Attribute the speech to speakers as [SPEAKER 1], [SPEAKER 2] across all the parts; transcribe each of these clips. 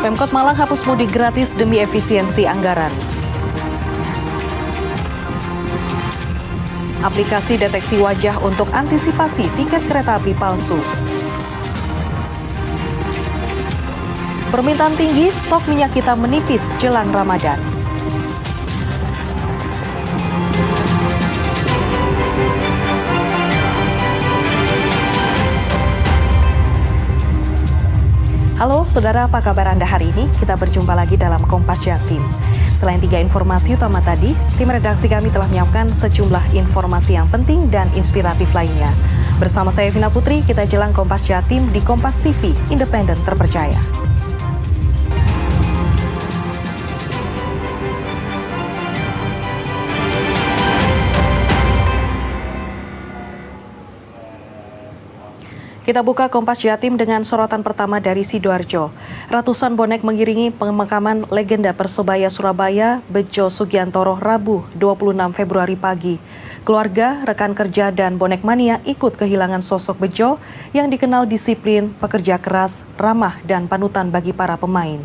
[SPEAKER 1] Pemkot Malang hapus mudik gratis demi efisiensi anggaran. Aplikasi deteksi wajah untuk antisipasi tiket kereta api palsu. Permintaan tinggi, stok minyak kita menipis jelang Ramadan. Halo saudara, apa kabar Anda hari ini? Kita berjumpa lagi dalam Kompas Jatim. Selain 3 informasi utama tadi, tim redaksi kami telah menyiapkan sejumlah informasi yang penting dan inspiratif lainnya. Bersama saya Vina Putri, kita jelang Kompas Jatim di Kompas TV, independen terpercaya. Kita buka Kompas Jatim dengan sorotan pertama dari Sidoarjo. Ratusan bonek mengiringi pemakaman legenda Persebaya Surabaya, Bejo Sugiantoro, Rabu 26 Februari pagi. Keluarga, rekan kerja, dan bonek mania ikut kehilangan sosok Bejo yang dikenal disiplin, pekerja keras, ramah, dan panutan bagi para pemain.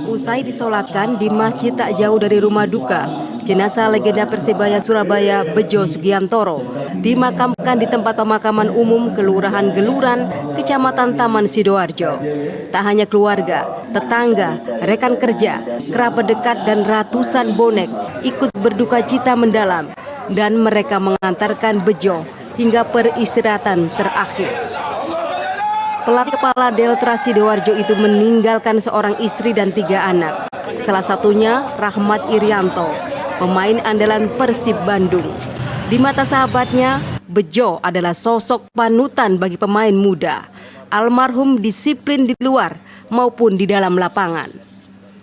[SPEAKER 2] Usai disolatkan di masjid tak jauh dari rumah duka, jenazah legenda Persebaya Surabaya Bejo Sugiantoro dimakamkan di tempat pemakaman umum Kelurahan Geluran, Kecamatan Taman Sidoarjo. Tak hanya keluarga, tetangga, rekan kerja, kerabat dekat dan ratusan bonek ikut berduka cita mendalam dan mereka mengantarkan Bejo hingga peristirahatan terakhir. Pelatih kepala Delta Sidoarjo itu meninggalkan seorang istri dan 3 anak. Salah satunya Rahmat Irianto, pemain andalan Persib Bandung. Di mata sahabatnya, Bejo adalah sosok panutan bagi pemain muda. Almarhum disiplin di luar maupun di dalam lapangan.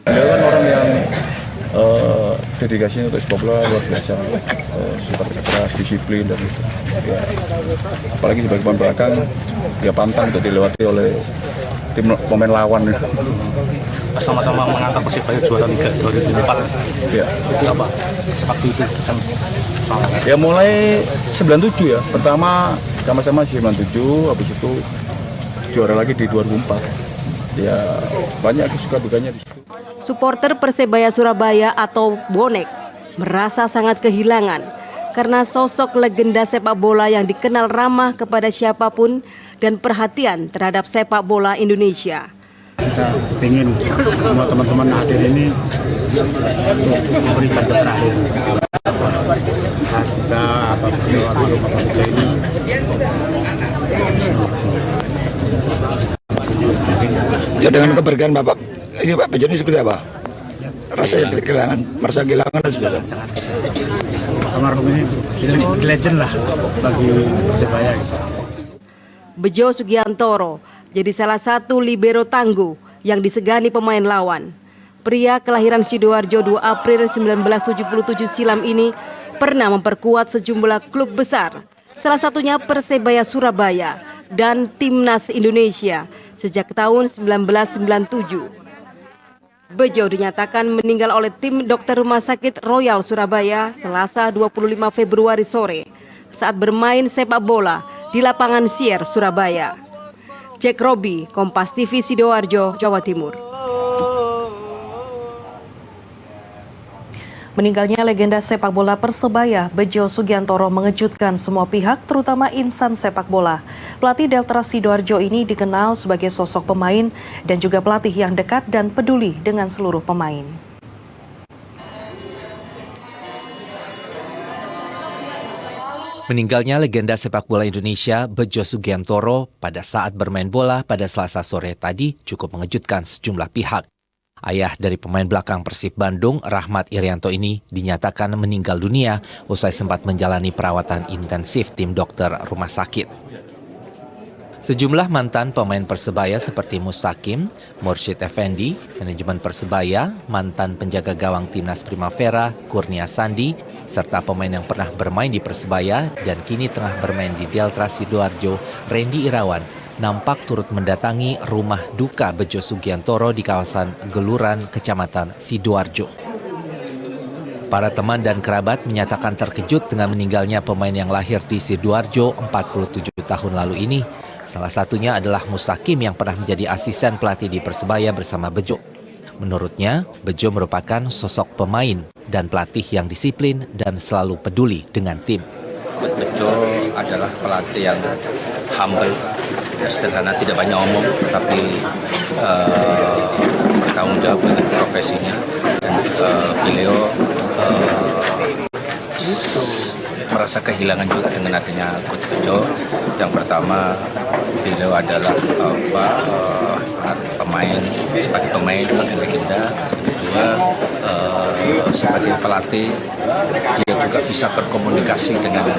[SPEAKER 3] Dia kan orang yang dedikasinya untuk sepak bola luar biasa, super keras, disiplin dan itu. Ya, apalagi sebagai pemain belakang, dia pantang untuk dilewati oleh tim pemain lawan.
[SPEAKER 4] Sama-sama mengantar Persibaya juara Liga 2004.
[SPEAKER 3] Ya.
[SPEAKER 4] Itu apa? Waktu itu kesan soalnya.
[SPEAKER 3] Ya mulai 97 ya. Pertama sama-sama 97, habis itu juara lagi di 2004. Ya banyak suka dukanya di situ.
[SPEAKER 2] Supporter Persebaya Surabaya atau bonek merasa sangat kehilangan karena sosok legenda sepak bola yang dikenal ramah kepada siapapun dan perhatian terhadap sepak bola Indonesia.
[SPEAKER 4] Kita ingin semua teman-teman hadir ini untuk memberi sabda terakhir. Kita apa ini.
[SPEAKER 5] Ya dengan kepergian Bapak, ini Pak Bejo ini seperti apa? Rasanya kehilangan, merasa kehilangan dan sebagainya.
[SPEAKER 4] Almarhum ini legend lah bagi Persebaya.
[SPEAKER 2] Bejo Sugiantoro jadi salah satu libero tangguh yang disegani pemain lawan. Pria kelahiran Sidoarjo 2 April 1977 silam ini pernah memperkuat sejumlah klub besar, salah satunya Persebaya Surabaya dan Timnas Indonesia sejak tahun 1997. Bejo dinyatakan meninggal oleh tim dokter Rumah Sakit Royal Surabaya Selasa 25 Februari sore saat bermain sepak bola di lapangan Sier, Surabaya. Jack Robi, Kompas TV Sidoarjo, Jawa Timur.
[SPEAKER 1] Meninggalnya legenda sepak bola Persebaya, Bejo Sugiantoro mengejutkan semua pihak, terutama insan sepak bola. Pelatih Delta Sidoarjo ini dikenal sebagai sosok pemain dan juga pelatih yang dekat dan peduli dengan seluruh pemain.
[SPEAKER 6] Meninggalnya legenda sepak bola Indonesia, Bejo Sugiantoro, pada saat bermain bola pada Selasa sore tadi cukup mengejutkan sejumlah pihak. Ayah dari pemain belakang Persib Bandung, Rahmat Irianto ini dinyatakan meninggal dunia usai sempat menjalani perawatan intensif tim dokter rumah sakit. Sejumlah mantan pemain Persebaya seperti Mustaqim, Mursyid Effendi, manajemen Persebaya, mantan penjaga gawang Timnas Primavera, Kurnia Sandi, serta pemain yang pernah bermain di Persebaya dan kini tengah bermain di Delta Sidoarjo, Randy Irawan, nampak turut mendatangi rumah duka Bejo Sugiantoro di kawasan Geluran, Kecamatan Sidoarjo. Para teman dan kerabat menyatakan terkejut dengan meninggalnya pemain yang lahir di Sidoarjo 47 tahun lalu ini. Salah satunya adalah Mustaqim yang pernah menjadi asisten pelatih di Persebaya bersama Bejo. Menurutnya, Bejo merupakan sosok pemain dan pelatih yang disiplin dan selalu peduli dengan tim.
[SPEAKER 7] Bejo adalah pelatih yang humble, ya, sederhana, tidak banyak omong, tapi bertanggung jawab dengan profesinya. Dan beliau merasa kehilangan juga dengan adanya Coach Bejo. Yang pertama, beliau adalah sebagai pemain legenda. Kedua, sebagai pelatih, dia juga bisa berkomunikasi dengan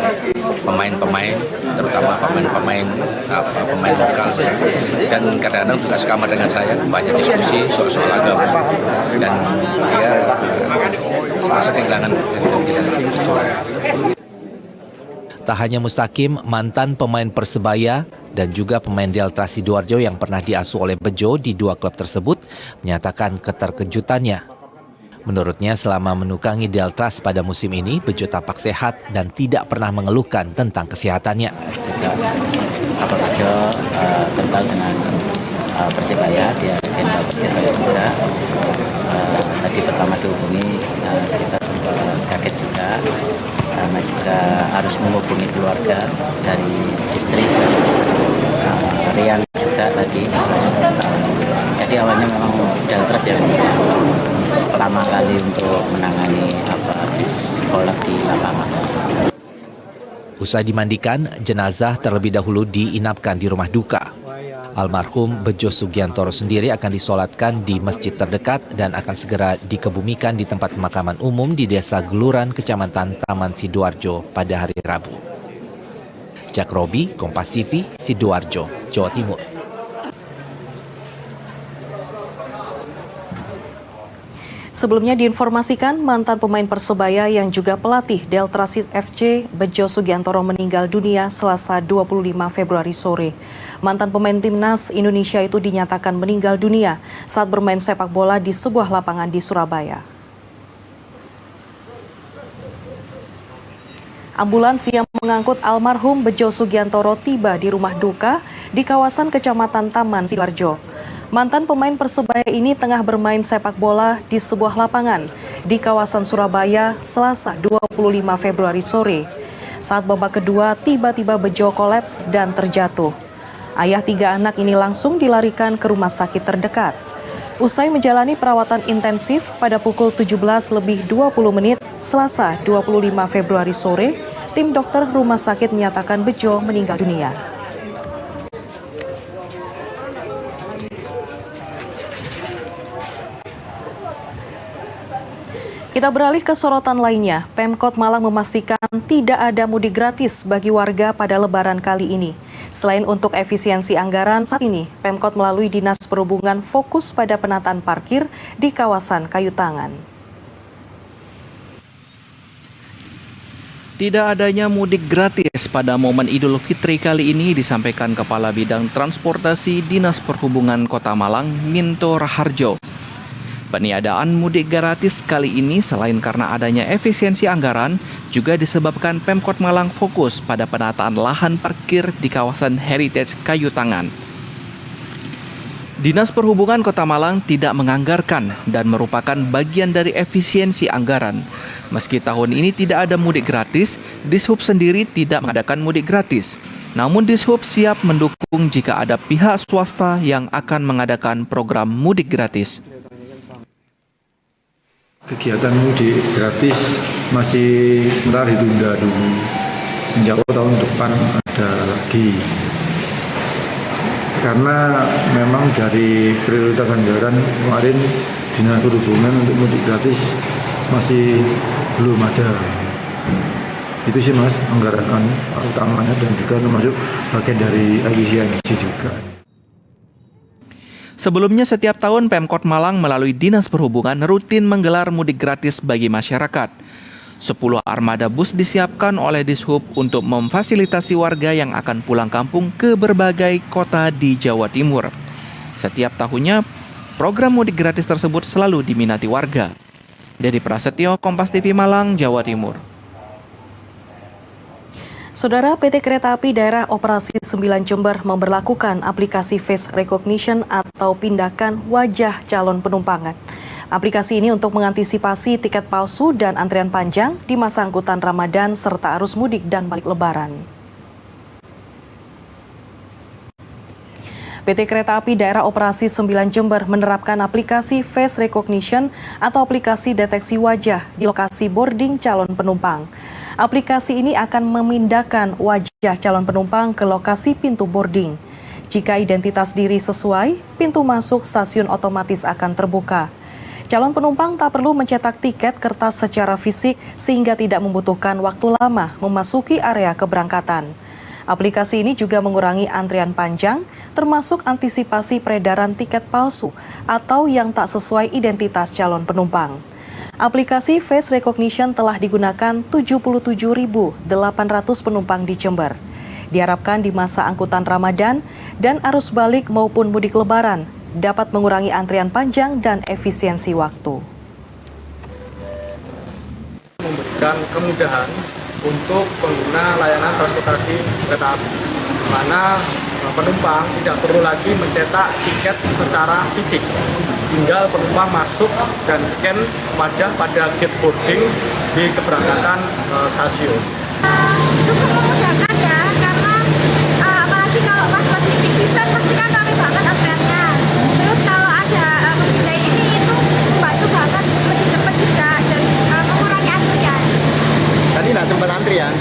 [SPEAKER 7] pemain-pemain, terutama pemain lokal, dan kadang-kadang juga sekamar dengan saya, banyak diskusi soal agama, dan dia merasa kehilangan
[SPEAKER 6] Tak hanya Mustaqim, mantan pemain Persebaya dan juga pemain Delta Sidoarjo yang pernah diasuh oleh Bejo di dua klub tersebut menyatakan keterkejutannya. Menurutnya, selama menukangi Deltras pada musim ini, Bejo tampak sehat dan tidak pernah mengeluhkan tentang kesehatannya.
[SPEAKER 8] Bapak Bejo kental dengan Persebaya, dia legenda Persebaya juga. Tadi pertama dihubungi, kita sempat kaget juga, karena juga harus menghubungi keluarga dari istri, Rian juga tadi. Jadi awalnya memang Deltras ya, pertama kali untuk menangani di sekolah di lapangan.
[SPEAKER 6] Usai dimandikan, jenazah terlebih dahulu diinapkan di rumah duka. Almarhum Bejo Sugiantoro sendiri akan disolatkan di masjid terdekat dan akan segera dikebumikan di tempat pemakaman umum di Desa Geluran, Kecamatan Taman Sidoarjo pada hari Rabu. Jack Robi, Kompas TV, Sidoarjo, Jawa Timur.
[SPEAKER 1] Sebelumnya diinformasikan mantan pemain Persebaya yang juga pelatih Deltras FC Bejo Sugiantoro meninggal dunia Selasa 25 Februari sore. Mantan pemain timnas Indonesia itu dinyatakan meninggal dunia saat bermain sepak bola di sebuah lapangan di Surabaya. Ambulans yang mengangkut almarhum Bejo Sugiantoro tiba di rumah duka di kawasan Kecamatan Taman Sidoarjo. Mantan pemain Persebaya ini tengah bermain sepak bola di sebuah lapangan di kawasan Surabaya Selasa 25 Februari sore. Saat babak kedua, tiba-tiba Bejo kolaps dan terjatuh. Ayah 3 anak ini langsung dilarikan ke rumah sakit terdekat. Usai menjalani perawatan intensif pada pukul 17:20 Selasa 25 Februari sore, tim dokter rumah sakit menyatakan Bejo meninggal dunia. Kita beralih ke sorotan lainnya. Pemkot Malang memastikan tidak ada mudik gratis bagi warga pada Lebaran kali ini. Selain untuk efisiensi anggaran, saat ini Pemkot melalui Dinas Perhubungan fokus pada penataan parkir di kawasan Kayu Tangan.
[SPEAKER 9] Tidak adanya mudik gratis pada momen Idul Fitri kali ini disampaikan Kepala Bidang Transportasi Dinas Perhubungan Kota Malang, Minto Raharjo. Peniadaan mudik gratis kali ini selain karena adanya efisiensi anggaran, juga disebabkan Pemkot Malang fokus pada penataan lahan parkir di kawasan Heritage Kayu Tangan. Dinas Perhubungan Kota Malang tidak menganggarkan dan merupakan bagian dari efisiensi anggaran. Meski tahun ini tidak ada mudik gratis, Dishub sendiri tidak mengadakan mudik gratis. Namun Dishub siap mendukung jika ada pihak swasta yang akan mengadakan program mudik gratis.
[SPEAKER 10] Kegiatan mudik gratis masih sebentar ditunda dulu. Insya Allah tahun depan ada lagi. Karena memang dari prioritas anggaran kemarin Dinas Perhubungan untuk mudik gratis masih belum ada. Itu sih Mas, anggaran utamanya dan juga termasuk bagian dari efisiensi juga.
[SPEAKER 9] Sebelumnya setiap tahun Pemkot Malang melalui Dinas Perhubungan rutin menggelar mudik gratis bagi masyarakat. 10 armada bus disiapkan oleh Dishub untuk memfasilitasi warga yang akan pulang kampung ke berbagai kota di Jawa Timur. Setiap tahunnya, program mudik gratis tersebut selalu diminati warga. Dari Prasetyo, Kompas TV Malang, Jawa Timur.
[SPEAKER 1] Saudara, PT Kereta Api Daerah Operasi 9 Jember memberlakukan aplikasi Face Recognition atau pindahkan wajah calon penumpang. Aplikasi ini untuk mengantisipasi tiket palsu dan antrian panjang di masa angkutan Ramadan serta arus mudik dan balik lebaran. PT Kereta Api Daerah Operasi 9 Jember menerapkan aplikasi Face Recognition atau aplikasi deteksi wajah di lokasi boarding calon penumpang. Aplikasi ini akan memindahkan wajah calon penumpang ke lokasi pintu boarding. Jika identitas diri sesuai, pintu masuk stasiun otomatis akan terbuka. Calon penumpang tak perlu mencetak tiket kertas secara fisik sehingga tidak membutuhkan waktu lama memasuki area keberangkatan. Aplikasi ini juga mengurangi antrian panjang, termasuk antisipasi peredaran tiket palsu atau yang tak sesuai identitas calon penumpang. Aplikasi Face Recognition telah digunakan 77.800 penumpang di Jember. Diharapkan di masa angkutan Ramadan dan arus balik maupun mudik lebaran dapat mengurangi antrian panjang dan efisiensi waktu.
[SPEAKER 11] Memberikan kemudahan untuk pengguna layanan transportasi kereta api, di mana penumpang tidak perlu lagi mencetak tiket secara fisik. Tinggal penumpang masuk dan scan wajah pada gate boarding di keberangkatan stasiun.
[SPEAKER 12] Cukup memudahkan ya, karena apalagi kalau pas lagi peak season pasti kan rame banget antriannya. Terus kalau ada memindai ini itu membantu banget, lebih cepat juga dan mengurangi antrian.
[SPEAKER 13] Tadi nggak sempat antrian.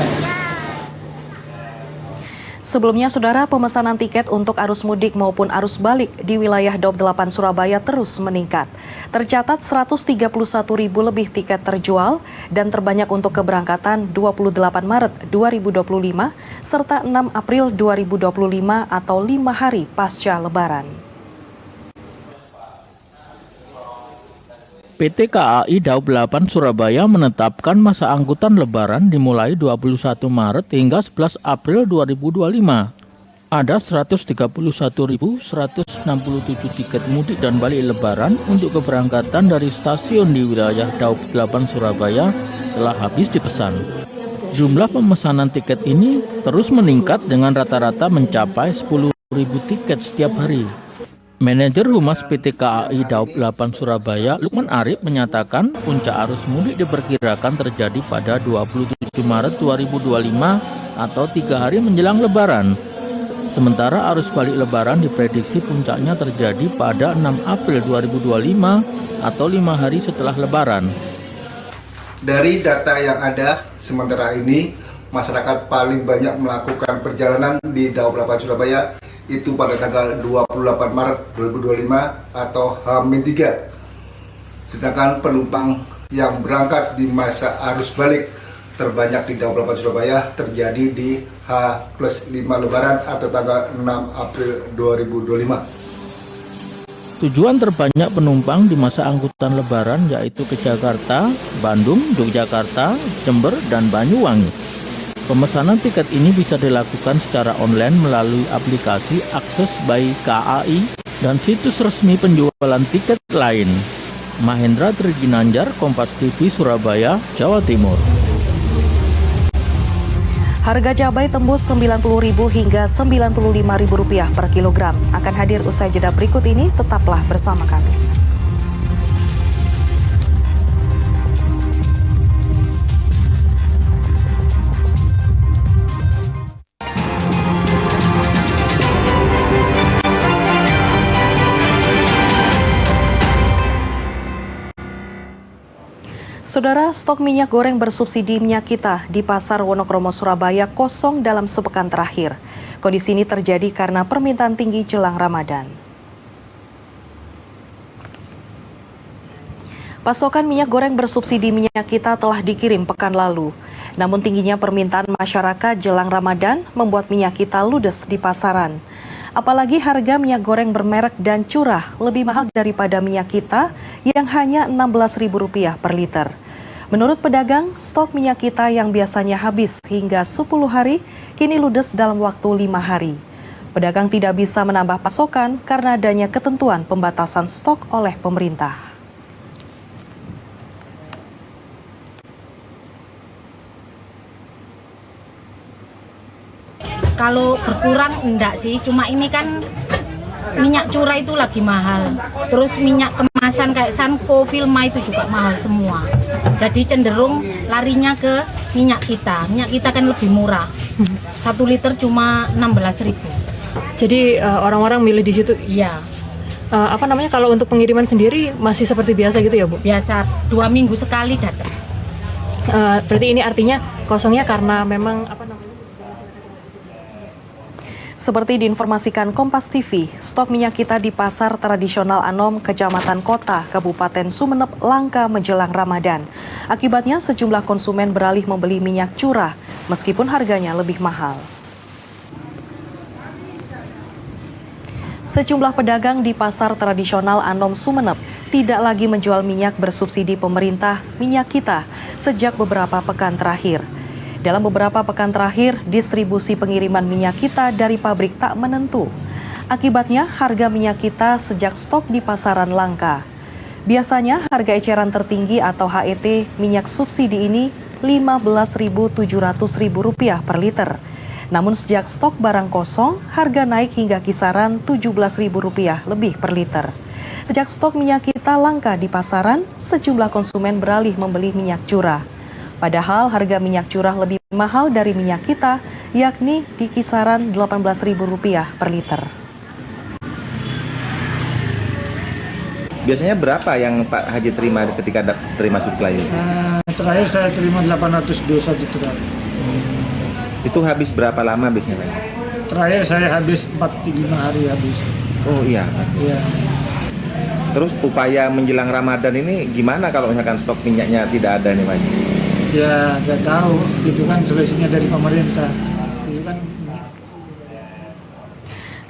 [SPEAKER 1] Sebelumnya, saudara, pemesanan tiket untuk arus mudik maupun arus balik di wilayah Daup 8 Surabaya terus meningkat. Tercatat 131.000 lebih tiket terjual dan terbanyak untuk keberangkatan 28 Maret 2025 serta 6 April 2025 atau 5 hari pasca Lebaran.
[SPEAKER 14] PT KAI Daup 8 Surabaya menetapkan masa angkutan lebaran dimulai 21 Maret hingga 11 April 2025. Ada 131.167 tiket mudik dan balik lebaran untuk keberangkatan dari stasiun di wilayah Daup 8 Surabaya telah habis dipesan. Jumlah pemesanan tiket ini terus meningkat dengan rata-rata mencapai 10.000 tiket setiap hari. Manajer Humas PT KAI Daup 8 Surabaya, Lukman Arif, menyatakan puncak arus mudik diperkirakan terjadi pada 27 Maret 2025 atau 3 hari menjelang Lebaran. Sementara arus balik Lebaran diprediksi puncaknya terjadi pada 6 April 2025 atau 5 hari setelah Lebaran.
[SPEAKER 13] Dari data yang ada sementara ini, masyarakat paling banyak melakukan perjalanan di Daup 8 Surabaya itu pada tanggal 28 Maret 2025 atau H-3. Sedangkan penumpang yang berangkat di masa arus balik terbanyak di Daup 8 Surabaya terjadi di H+5 Lebaran atau tanggal 6 April 2025.
[SPEAKER 14] Tujuan terbanyak penumpang di masa angkutan Lebaran yaitu ke Jakarta, Bandung, Yogyakarta, Jember, dan Banyuwangi. Pemesanan tiket ini bisa dilakukan secara online melalui aplikasi Akses by KAI dan situs resmi penjualan tiket lain. Mahendra Triginanjar, Kompas TV, Surabaya, Jawa Timur.
[SPEAKER 1] Harga cabai tembus Rp90.000 hingga Rp95.000 per kilogram. Akan hadir usai jeda berikut ini, tetaplah bersama kami. Saudara, stok minyak goreng bersubsidi Minyak Kita di Pasar Wonokromo, Surabaya kosong dalam sepekan terakhir. Kondisi ini terjadi karena permintaan tinggi jelang Ramadan. Pasokan minyak goreng bersubsidi Minyak Kita telah dikirim pekan lalu. Namun tingginya permintaan masyarakat jelang Ramadan membuat Minyak Kita ludes di pasaran. Apalagi harga minyak goreng bermerek dan curah lebih mahal daripada Minyak Kita yang hanya Rp16.000 per liter. Menurut pedagang, stok Minyak Kita yang biasanya habis hingga 10 hari, kini ludes dalam waktu 5 hari. Pedagang tidak bisa menambah pasokan karena adanya ketentuan pembatasan stok oleh pemerintah.
[SPEAKER 15] Kalau berkurang enggak sih, cuma ini kan minyak curah itu lagi mahal. Terus minyak kemasan kayak Sanko, Vilma itu juga mahal semua. Jadi cenderung larinya ke minyak kita. Minyak kita kan lebih murah. 1 liter cuma 16.000.
[SPEAKER 1] Jadi orang-orang milih di situ.
[SPEAKER 15] Iya.
[SPEAKER 1] Apa namanya, kalau untuk pengiriman sendiri masih seperti biasa gitu ya, Bu?
[SPEAKER 15] Biasa, 2 minggu sekali datang.
[SPEAKER 1] Berarti ini artinya kosongnya karena memang apa namanya? Seperti diinformasikan Kompas TV, stok minyak kita di pasar tradisional Anom, Kecamatan Kota, Kabupaten Sumeneb langka menjelang Ramadan. Akibatnya sejumlah konsumen beralih membeli minyak curah meskipun harganya lebih mahal. Sejumlah pedagang di pasar tradisional Anom Sumeneb tidak lagi menjual minyak bersubsidi pemerintah minyak kita sejak beberapa pekan terakhir. Dalam beberapa pekan terakhir, distribusi pengiriman minyak kita dari pabrik tak menentu. Akibatnya, harga minyak kita sejak stok di pasaran langka. Biasanya, harga eceran tertinggi atau HET minyak subsidi ini Rp15.700 per liter. Namun sejak stok barang kosong, harga naik hingga kisaran Rp17.000 lebih per liter. Sejak stok minyak kita langka di pasaran, sejumlah konsumen beralih membeli minyak curah. Padahal harga minyak curah lebih mahal dari minyak kita, yakni di kisaran Rp18.000 per liter.
[SPEAKER 16] Biasanya berapa yang Pak Haji terima ketika terima suplai?
[SPEAKER 10] Terakhir saya terima 800 dosa di terakhir.
[SPEAKER 16] Itu habis berapa lama biasanya, Pak?
[SPEAKER 10] Terakhir saya habis 4-5 hari habis.
[SPEAKER 16] Oh iya.
[SPEAKER 10] Iya.
[SPEAKER 16] Terus upaya menjelang Ramadan ini gimana kalau misalkan stok minyaknya tidak ada nih, Pak?
[SPEAKER 10] Ya nggak tahu, itu kan solusinya dari pemerintah. Itu kan.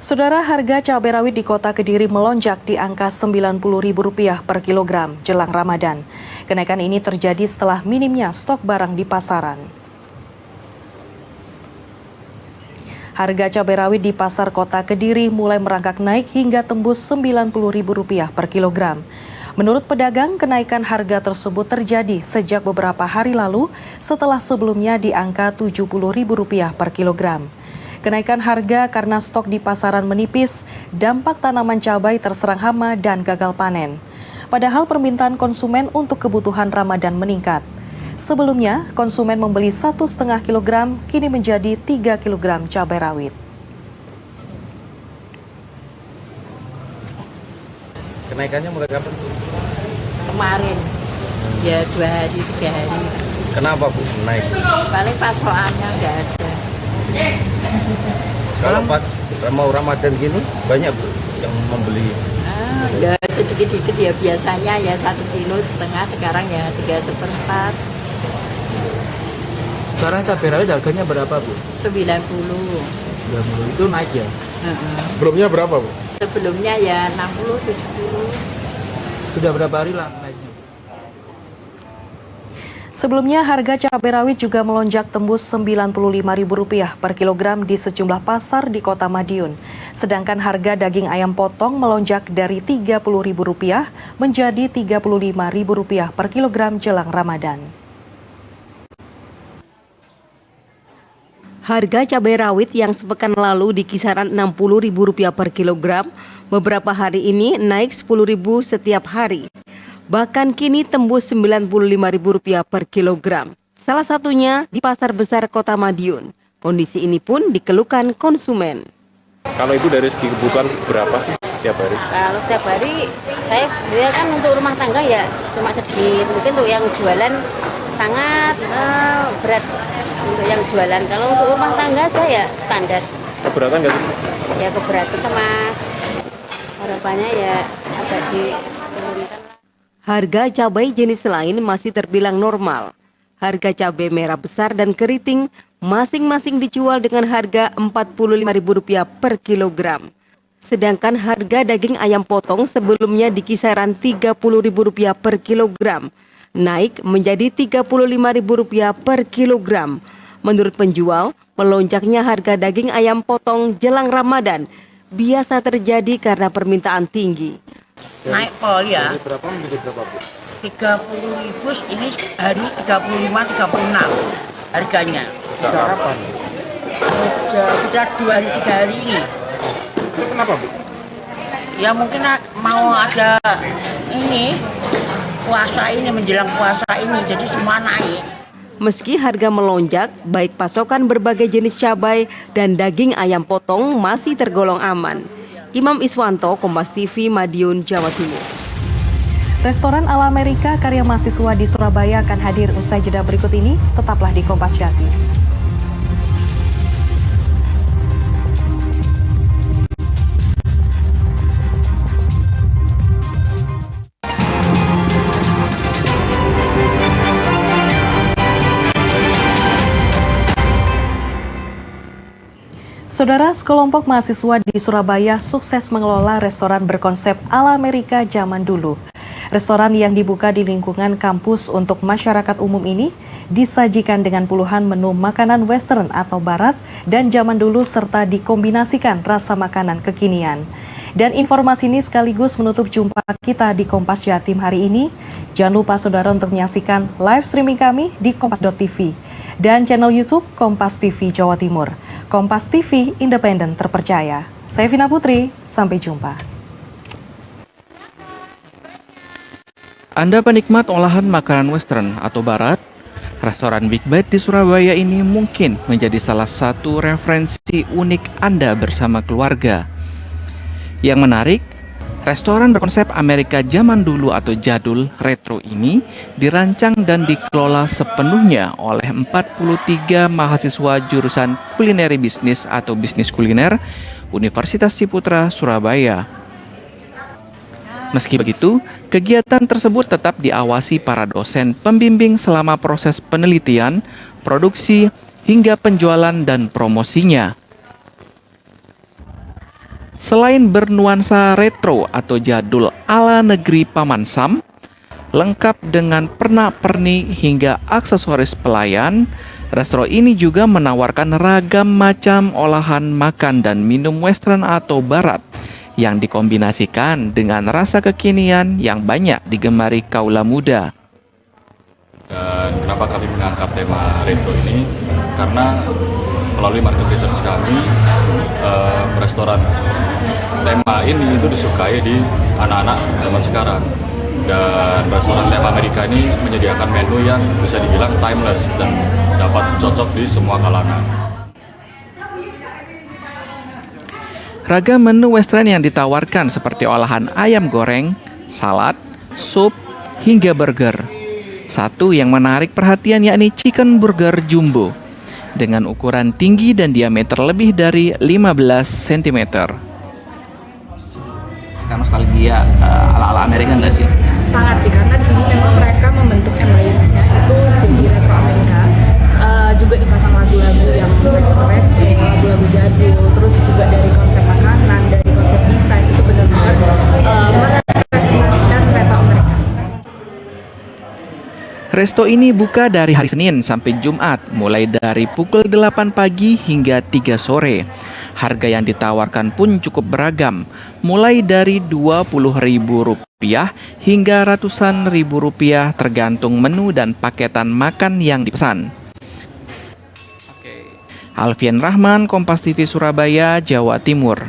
[SPEAKER 1] Saudara, harga cabai rawit di Kota Kediri melonjak di angka Rp90.000 per kilogram jelang Ramadan. Kenaikan ini terjadi setelah minimnya stok barang di pasaran. Harga cabai rawit di pasar Kota Kediri mulai merangkak naik hingga tembus Rp90.000 per kilogram. Menurut pedagang, kenaikan harga tersebut terjadi sejak beberapa hari lalu setelah sebelumnya di angka Rp70.000 per kilogram. Kenaikan harga karena stok di pasaran menipis, dampak tanaman cabai terserang hama dan gagal panen. Padahal permintaan konsumen untuk kebutuhan Ramadan meningkat. Sebelumnya, konsumen membeli 1,5 kg, kini menjadi 3 kg cabai rawit.
[SPEAKER 17] Kenaikannya mulai kapan?
[SPEAKER 18] Kemarin, ya 2 hari, 3 hari.
[SPEAKER 17] Kenapa Bu naik?
[SPEAKER 18] Paling pasokannya nggak ada.
[SPEAKER 17] Kalau pas mau Ramadan gini, banyak Bu yang membeli?
[SPEAKER 18] Ya sedikit-sedikit ya, biasanya ya 1,5 kilo, sekarang ya 3/4.
[SPEAKER 14] Sekarang cabai rawit harganya berapa, Bu?
[SPEAKER 18] 90.
[SPEAKER 14] 90 itu naik ya?
[SPEAKER 17] Sebelumnya berapa, Bu?
[SPEAKER 18] Sebelumnya ya 60, 70.
[SPEAKER 14] Sudah berapa hari lah naiknya?
[SPEAKER 1] Sebelumnya, harga cabai rawit juga melonjak tembus Rp95.000 per kilogram di sejumlah pasar di Kota Madiun. Sedangkan harga daging ayam potong melonjak dari Rp30.000 menjadi Rp35.000 per kilogram jelang Ramadan.
[SPEAKER 2] Harga cabai rawit yang sepekan lalu di kisaran Rp60.000 per kilogram, beberapa hari ini naik Rp10.000 setiap hari. Bahkan kini tembus Rp95.000 per kilogram. Salah satunya di Pasar Besar Kota Madiun. Kondisi ini pun dikeluhkan konsumen.
[SPEAKER 17] Kalau Ibu dari segi kebutuhan berapa sih setiap hari?
[SPEAKER 19] Kalau setiap hari saya kan untuk rumah tangga ya cuma sedikit. Mungkin untuk yang jualan sangat berat. Untuk yang jualan, kalau untuk rumah tangga aja ya standar.
[SPEAKER 17] Keberatan nggak sih?
[SPEAKER 19] Ya keberatan Mas. Harapannya ya agak diturunkan.
[SPEAKER 2] Harga cabai jenis lain masih terbilang normal. Harga cabai merah besar dan keriting masing-masing dijual dengan harga Rp45.000 per kilogram. Sedangkan harga daging ayam potong sebelumnya di kisaran Rp30.000 per kilogram, naik menjadi Rp35.000 per kilogram. Menurut penjual, melonjaknya harga daging ayam potong jelang Ramadan biasa terjadi karena permintaan tinggi.
[SPEAKER 18] Naik pol ya.
[SPEAKER 17] Dari berapa menjadi berapa, Bu?
[SPEAKER 18] 30.000, ini hari 35-36 harganya.
[SPEAKER 17] Sejak kapan?
[SPEAKER 20] Sudah 2 hari 3 hari ini.
[SPEAKER 17] Itu kenapa, Bu?
[SPEAKER 20] Ya mungkin mau ada ini puasa ini, menjelang puasa ini, jadi semua naik.
[SPEAKER 2] Meski harga melonjak, baik pasokan berbagai jenis cabai dan daging ayam potong masih tergolong aman. Imam Iswanto, Kompas TV, Madiun, Jawa Timur.
[SPEAKER 1] Restoran ala Amerika karya mahasiswa di Surabaya akan hadir usai jeda berikut ini. Tetaplah di Kompas Jati. Saudara, sekelompok mahasiswa di Surabaya sukses mengelola restoran berkonsep ala Amerika zaman dulu. Restoran yang dibuka di lingkungan kampus untuk masyarakat umum ini disajikan dengan puluhan menu makanan western atau barat dan zaman dulu serta dikombinasikan rasa makanan kekinian. Dan informasi ini sekaligus menutup jumpa kita di Kompas Jatim hari ini. Jangan lupa saudara untuk menyaksikan live streaming kami di kompas.tv dan channel YouTube Kompas TV Jawa Timur. Kompas TV, independen terpercaya. Saya Vina Putri, sampai jumpa.
[SPEAKER 9] Anda penikmat olahan makanan western atau barat? Restoran Big Bite di Surabaya ini mungkin menjadi salah satu referensi unik Anda bersama keluarga. Yang menarik, restoran berkonsep Amerika zaman dulu atau jadul retro ini dirancang dan dikelola sepenuhnya oleh 43 mahasiswa jurusan kulineri bisnis atau bisnis kuliner Universitas Ciputra, Surabaya. Meski begitu, kegiatan tersebut tetap diawasi para dosen pembimbing selama proses penelitian, produksi, hingga penjualan dan promosinya. Selain bernuansa retro atau jadul ala negeri Paman Sam, lengkap dengan pernak-pernik hingga aksesoris pelayan, restoran ini juga menawarkan ragam macam olahan makan dan minum western atau barat yang dikombinasikan dengan rasa kekinian yang banyak digemari kaula muda.
[SPEAKER 3] Dan kenapa kami mengangkat tema retro ini? Karena melalui market research kami, restoran tema ini itu disukai di anak-anak zaman sekarang. Dan restoran tema Amerika ini menyediakan menu yang bisa dibilang timeless dan dapat cocok di semua kalangan.
[SPEAKER 9] Ragam menu western yang ditawarkan seperti olahan ayam goreng, salad, sup, hingga burger. Satu yang menarik perhatian yakni chicken burger jumbo dengan ukuran tinggi dan diameter lebih dari 15 cm.
[SPEAKER 14] Nostalgia ala-ala Amerika nggak sih?
[SPEAKER 21] Sangat sih, karena di sini memang mereka membentuk ambience-nya itu jadi retro Amerika. Juga dipasang lagu-lagu yang retro-retro, lagu-lagu jadul, terus juga dari konsep makanan, dari konsep desain itu benar-benar merepresentasikan retro Amerika.
[SPEAKER 9] Resto ini buka dari hari Senin sampai Jumat, mulai dari pukul 8 pagi hingga 3 sore. Harga yang ditawarkan pun cukup beragam, mulai dari Rp20.000 hingga ratusan ribu rupiah tergantung menu dan paketan makan yang dipesan. Alfian Rahman, Kompas TV Surabaya, Jawa Timur.